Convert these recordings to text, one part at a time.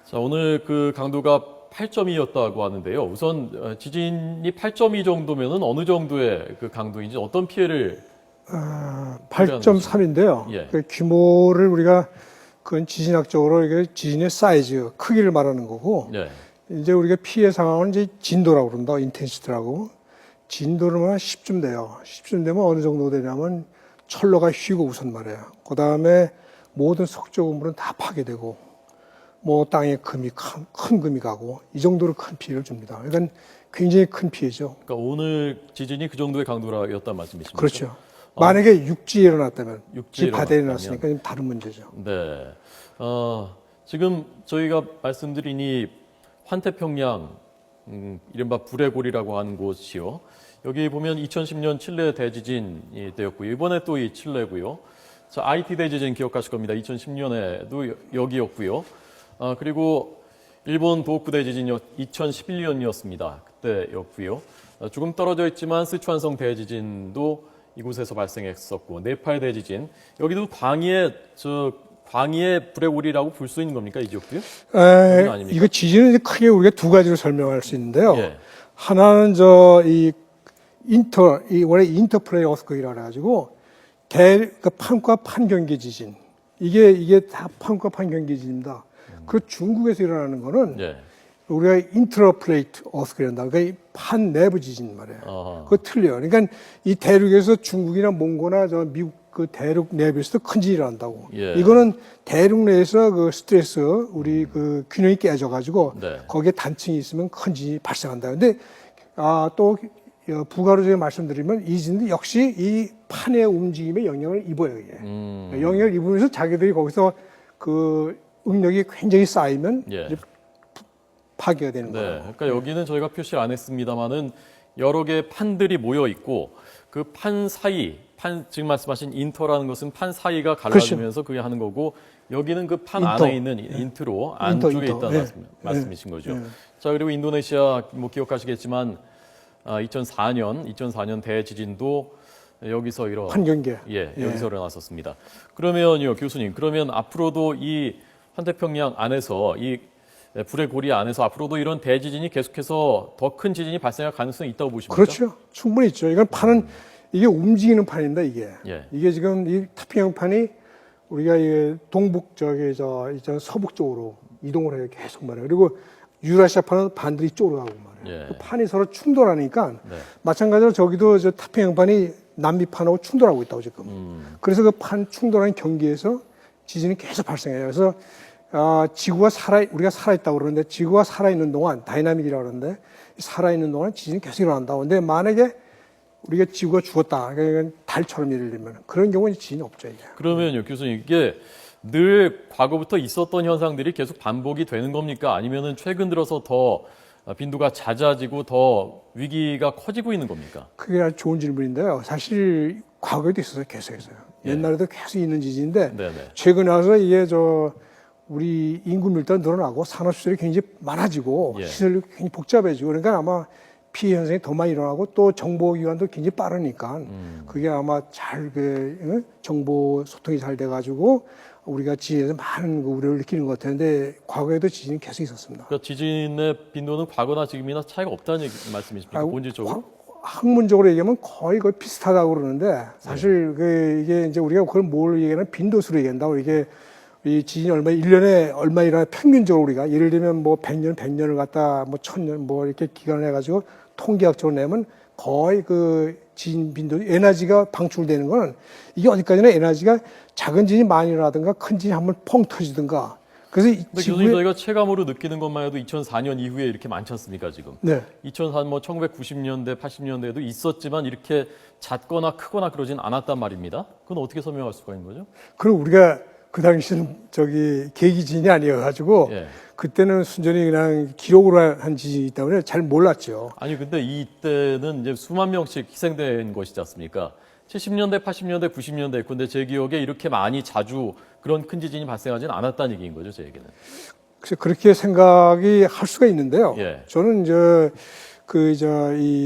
자, 오늘 그 강도가 8.2였다고 하는데요. 우선 지진이 8.2 정도면은 어느 정도의 그 강도인지 어떤 피해를 8.3인데요. 예. 그 규모를 우리가 그건 지진학적으로 이게 지진의 사이즈, 크기를 말하는 거고, 예. 이제 우리가 피해 상황은 이제 진도라고 그런다, 인텐시티라고. 진도는 한 10쯤 돼요. 10쯤 되면 어느 정도 되냐면 철로가 휘고 우선 말이에요. 그 다음에 모든 석조 건물은 다 파괴되고, 뭐 땅에 금이 큰 금이 가고 이 정도로 큰 피해를 줍니다. 그러니까 굉장히 큰 피해죠. 그러니까 오늘 지진이 그 정도의 강도였단 말씀이십니까? 그렇죠. 만약에 육지에 일어났다면, 육지에 바다에 일어났다면. 일어났으니까 좀 다른 문제죠. 네. 지금 저희가 말씀드린 이 환태평양, 이른바 불의 골이라고 하는 곳이요. 여기 보면 2010년 칠레 대지진이 되었고요. 이번에 또 이 칠레고요. 자, IT 대지진 기억하실 겁니다. 2010년에도 여기였고요. 그리고 일본 도호쿠 대지진이 2011년이었습니다. 그때였고요. 조금 떨어져 있지만 스촨성 대지진도 이곳에서 발생했었고, 네팔 대지진, 여기도 광희의 불의 골이라고 볼 수 있는 겁니까, 이 지역도요? 이거 지진은 이제 크게 우리가 두 가지로 설명할 수 있는데요. 예. 하나는 원래 인터플레이 어스크이라 가지고 판과 판경계 지진. 이게 다 판과 판경계 지진입니다. 그 중국에서 일어나는 거는 예. 우리가 인트라플레이트 어스크이란다. 그러니까 판 내부 지진 말이에요. 그거 틀려요. 그러니까 이 대륙에서 중국이나 몽고나 저 미국 그 대륙 내부에서도 큰 지진이 일어난다고. 예. 이거는 대륙 내에서 그 스트레스, 우리 그 균형이 깨져가지고 네. 거기에 단층이 있으면 큰 지진이 발생한다. 근데 또 부가로 제가 말씀드리면 이 지진도 역시 이 판의 움직임에 영향을 입어요. 이게. 영향을 입으면서 자기들이 거기서 그 응력이 굉장히 쌓이면 예. 이제 파괴가 되는 네. 거예요. 그러니까 여기는 저희가 표시를 안 했습니다만은 여러 개의 판들이 모여 있고 그 판 사이, 지금 말씀하신 인터라는 것은 판 사이가 갈라지면서 그게 하는 거고 여기는 그 판 안에 있는 인트로 안쪽에 있다는 말씀이신 거죠. 자, 그리고 인도네시아 뭐 기억하시겠지만 2004년 대지진도 여기서 판경계. 여기서 일어났었습니다. 그러면요, 교수님, 그러면 앞으로도 이 환태평양 안에서 이 불의 고리 안에서 앞으로도 이런 대지진이 계속해서 더 큰 지진이 발생할 가능성이 있다고 보십니까? 그렇죠. 충분히 있죠. 이건 판은 이게 움직이는 판인데 이게. 예. 이게 지금 이 태평양판이 우리가 이 동북 서북 쪽으로 이동을 해요. 계속 말이에요. 그리고 유라시아판은 반대로 이쪽으로 가고 말이에요. 예. 그 판이 서로 충돌하니까 네. 마찬가지로 저기도 태평양판이 남미판하고 충돌하고 있다고 지금. 그래서 그 판 충돌하는 경계에서 지진이 계속 발생해요. 그래서 지구가 우리가 살아있다고 그러는데 지구가 살아있는 동안 다이나믹이라고 그러는데 살아있는 동안 지진이 계속 일어난다고. 근데 만약에 우리가 지구가 죽었다. 그러니까 달처럼 예를 들면 그런 경우는 지진이 없죠. 이게. 그러면요, 교수님, 이게 늘 과거부터 있었던 현상들이 계속 반복이 되는 겁니까? 아니면은 최근 들어서 더 빈도가 잦아지고 더 위기가 커지고 있는 겁니까? 그게 아주 좋은 질문인데요. 사실 과거에도 있었어요. 계속해서요. 옛날에도 계속 있는 지진인데 네네. 최근에 와서 이게 우리 인구 밀도가 늘어나고 산업 시설이 굉장히 많아지고 시설이 굉장히 복잡해지고 그러니까 아마 피해 현상이 더 많이 일어나고 또 정보 기관도 굉장히 빠르니까 그게 아마 정보 소통이 잘 돼가지고 우리가 지진에서 많은 우려를 느끼는 것 같은데 과거에도 지진이 계속 있었습니다. 그러니까 지진의 빈도는 과거나 지금이나 차이가 없다는 말씀이십니까? 본질적으로? 학문적으로 얘기하면 거의 비슷하다고 그러는데 사실 이게 이제 우리가 그걸 뭘 얘기하면 빈도수로 얘기한다고 이게 이 지진이 1년에 얼마 일어나 평균적으로 우리가 예를 들면 뭐 100년을 갖다 뭐 1000년 뭐 이렇게 기간을 해가지고 통계학적으로 내면 거의 그 지진 빈도 에너지가 방출되는 거는 이게 어디까지나 에너지가 작은 지진이 많이 일어나든가 큰 지진이 한번 펑 터지든가 그래서 교수님 저희가 체감으로 느끼는 것만 해도 2004년 이후에 이렇게 많지 않습니까 지금? 네. 1990년대, 80년대에도 있었지만 이렇게 잦거나 크거나 그러진 않았단 말입니다. 그건 어떻게 설명할 수가 있는 거죠? 그럼 우리가 그 당시는 계기 지진이 아니어가지고 그때는 순전히 그냥 기록으로 한 지진이기 때문에 잘 몰랐죠. 아니 근데 이때는 이제 수만 명씩 희생된 것이지 않습니까? 70년대, 80년대, 90년대 근데 제 기억에 이렇게 많이 자주 그런 큰 지진이 발생하지는 않았다는 얘기인 거죠, 제 얘기는. 그래서 그렇게 생각이 할 수가 있는데요. 저는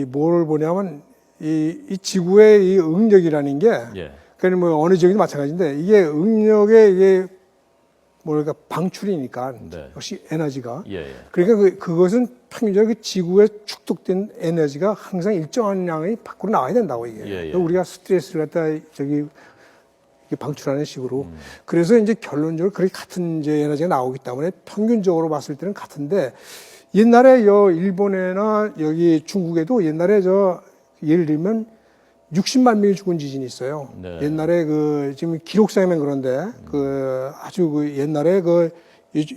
뭘 보냐면 이 지구의 이 응력이라는 게 그러니까 뭐 어느 지역이든 마찬가지인데 이게 응력의 뭐랄까 방출이니까 네. 역시 에너지가 예, 예. 그러니까 그것은 평균적으로 지구에 축적된 에너지가 항상 일정한 양이 밖으로 나와야 된다고 이게 예, 예. 우리가 스트레스를 갖다 저기 이렇게 방출하는 식으로 그래서 이제 결론적으로 그렇게 같은 이제 에너지가 나오기 때문에 평균적으로 봤을 때는 같은데 옛날에 일본이나 여기 중국에도 옛날에 예를 들면 60만 명이 죽은 지진이 있어요. 네. 옛날에 지금 기록상에는 그런데 아주 옛날에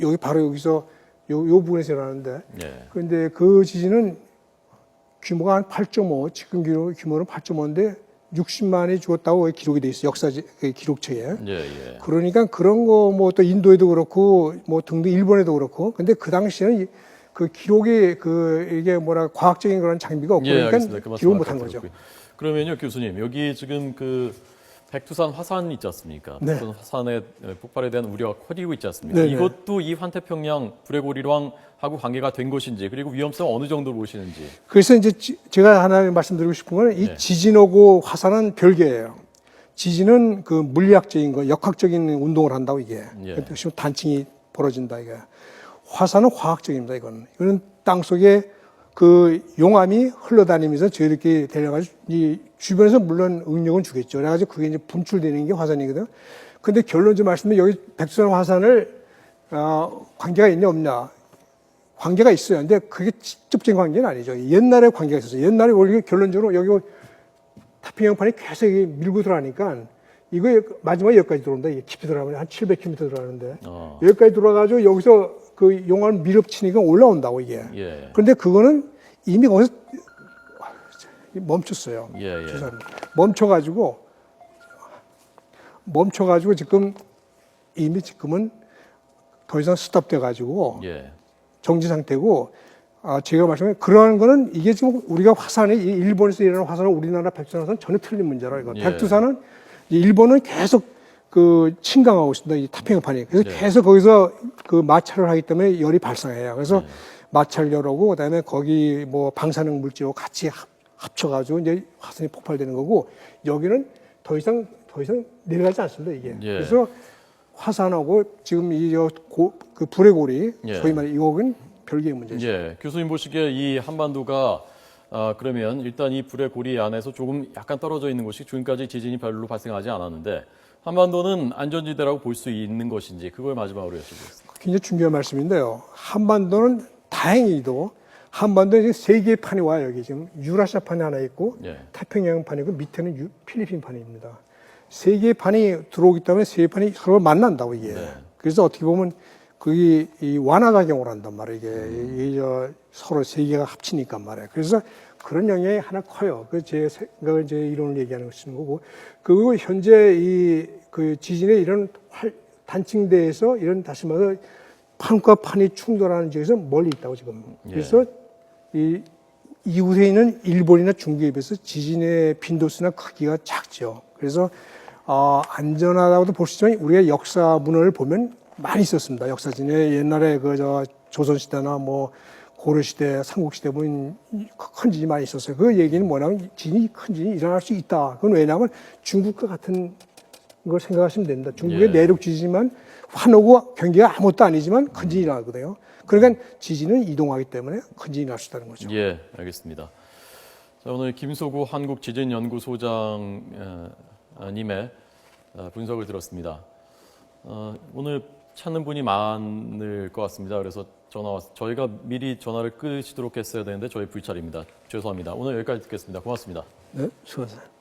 여기 바로 여기서 요 부분에서 일어나는데 예. 그런데 그 지진은 규모가 한 8.5 지금 규모는 8.5인데 60만이 죽었다고 기록이 돼 있어요. 기록책에. 예, 예. 그러니까 그런 거 뭐 또 인도에도 그렇고 뭐 등등 일본에도 그렇고 근데 그 당시에는 그 기록이 이게 과학적인 그런 장비가 없고 예, 그러니까 알겠습니다. 그 말씀 기록을 못한 아까 거죠. 들었고요. 그러면요, 교수님, 여기 지금 백두산 화산 있지 않습니까? 네. 백두산 화산의 폭발에 대한 우려가 커지고 있지 않습니까? 네, 네. 이것도 이 환태평양 불의 고리랑하고 관계가 된 것인지, 그리고 위험성 어느 정도로 보시는지. 그래서 이제 제가 하나 말씀드리고 싶은 거는 이 네. 지진하고 화산은 별개예요. 지진은 그 물리학적인 거, 역학적인 운동을 한다고 이게. 예. 지금 단층이 벌어진다 이게. 화산은 과학적입니다 이거는 땅 속에 용암이 흘러다니면서 저렇게 데려가지고 이 주변에서 물론 응력은 주겠죠. 그래가지고 그게 이제 분출되는 게 화산이거든. 근데 결론적으로 말씀드리면 여기 백두산 화산을 관계가 있냐 없냐. 관계가 있어요. 근데 그게 직접적인 관계는 아니죠. 옛날에 관계가 있었어요. 옛날에 원래 결론적으로 여기 태평양판이 계속 밀고 들어가니까 이거 마지막에 여기까지 들어온다. 이게 깊이 들어가면 한 700km 들어가는데 여기까지 들어가가지고 여기서 용암을 밀어치니까 올라온다고 이게. 예. 그런데 그거는 이미 거기서 멈췄어요. 예, 예. 죄송합니다. 멈춰가지고 지금은 더 이상 스톱돼가지고 예. 정지 상태고, 제가 말씀드린 그러한 거는 이게 지금 우리가 일본에서 일어나는 화산은 우리나라 백두산 화산은 전혀 틀린 문제라 이거. 예. 백두산은 일본은 계속 침강하고 있습니다. 이 태평양판이. 그래서 네. 계속 거기서 마찰을 하기 때문에 열이 발생해요. 그래서 마찰열하고 그다음에 거기 뭐 방사능 물질하고 같이 합쳐가지고 이제 화산이 폭발되는 거고 여기는 더 이상 내려가지 않습니다. 이게. 예. 그래서 화산하고 지금 그 불의 고리, 예. 소위 말해 이거는 별개의 문제죠. 예. 교수님 보시기에 이 한반도가 그러면 일단 이 불의 고리 안에서 조금 약간 떨어져 있는 곳이 지금까지 지진이 별로 발생하지 않았는데 한반도는 안전지대라고 볼 수 있는 것인지 그걸 마지막으로 여쭤보겠습니다. 굉장히 중요한 말씀인데요. 한반도는 다행히도 한반도에 세 개의 판이 와요. 여기 지금 유라시아 판이 하나 있고 예. 태평양 판이고 밑에는 필리핀 판입니다. 세 개의 판이 들어오기 때문에 세 개의 판이 서로 만난다고 이게. 네. 그래서 어떻게 보면 그게 이 완화작용을 한단 말이에요. 이게 서로 세 개가 합치니까 말이에요. 그래서 그런 영향이 하나 커요. 제 이론을 얘기하는 것인 거고. 그리고 현재 그 지진의 이런 단층대에서 이런 다시 말해서 판과 판이 충돌하는 지역에서 멀리 있다고 지금. 그래서 이웃에 있는 일본이나 중국에 비해서 지진의 빈도수나 크기가 작죠. 그래서 안전하다고도 볼 수 있지만 우리가 역사문을 보면 많이 있었습니다. 역사진에 옛날에 조선시대나 뭐 고려시대, 삼국시대 보면 큰 지진이 많이 있었어요. 그 얘기는 뭐냐면 큰 지진이 일어날 수 있다. 그건 왜냐하면 중국과 같은 걸 생각하시면 됩니다. 중국의 내륙 지진이지만 환오고 경계가 아무것도 아니지만 큰 지진이 나거든요. 그러니까 지진은 이동하기 때문에 큰 지진이 날 수 있다는 거죠. 예, 알겠습니다. 자, 오늘 김소구 한국지진연구소장님의 분석을 들었습니다. 오늘 찾는 분이 많을 것 같습니다. 그래서 저희가 미리 전화를 끄시도록 했어야 되는데 저희 불찰입니다. 죄송합니다. 오늘 여기까지 듣겠습니다. 고맙습니다. 네, 수고하세요.